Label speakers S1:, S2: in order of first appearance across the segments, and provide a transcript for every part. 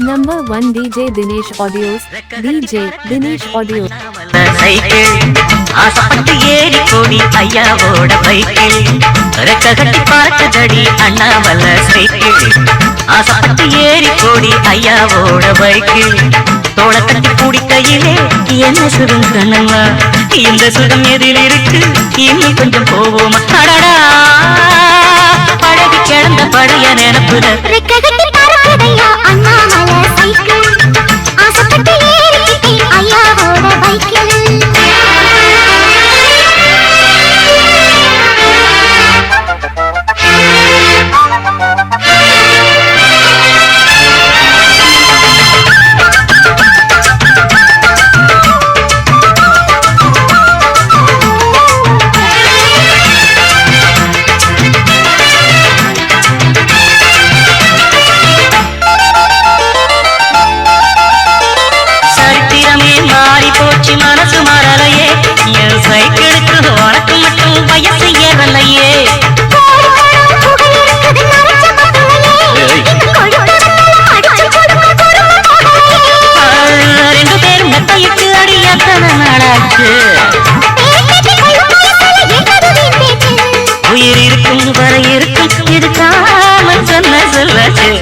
S1: Number 1 DJ Dinesh Audios. DJ Dinesh Audio.
S2: Cycle ஆசப்பட்டு ஏறி கோடி ஐயாவோட பைக்கிள் ரெக்க கட்டி பார்க்குதடி அண்ணாமலை சைக்கிள் ஆசப்பட்டு ஏறி கோடி ஐயாவோட பைக்கிள் தோள கட்டி குடிக்கையிலே என்ன சுகம் கண்ணம்மா இந்த சுகம் எதில் இருக்கு இன்னும் கொஞ்சம் போவோமா அடடா பழகி கிடந்த பழைய நினப்புல
S3: ரெக்க கட்டி பார்க்குதையா அண்ணாமலை சைக்கிள் ஆசப்பட்டு ஏறிக்கிட்டே ஐயாவோட பைக்கில்
S2: மனசு மாறலையே என் சைக்கிளுக்கு உனக்கு மட்டும் வயசு ஏறலையே ரெண்டு பேரும் மெத்தையிட்டு அடி எத்தனை நாளாச்சு உயிர் இருக்கும் வரை இருக்கும் இருக்காம சொன்ன சொல்லாச்சு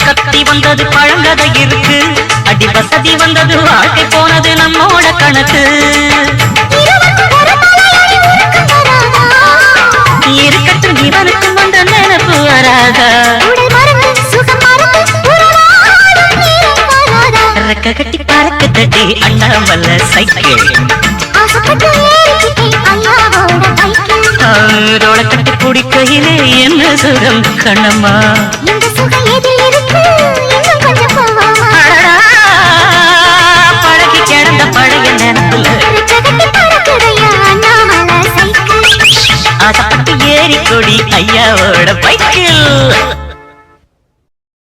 S2: கத்தி வந்தது பழங்கதை இருக்கு அடி வசதி வந்தது வாழ்க்கை போனது நம்மோட கணக்கு இருக்கட்டும் இவனுக்கும் வந்த நினைப்பு வராதா ரெக்க கட்டி பறக்க தட்டி அண்ணாமலை சைக்கிள் ரோட கட்டி குடிக்கையிலே என்ன சுகம் கண்ணம்மா பழகி கிடந்த பழைய நினைப்புல ஆசப்பட்டு ஏறி கொடி ஐயாவோட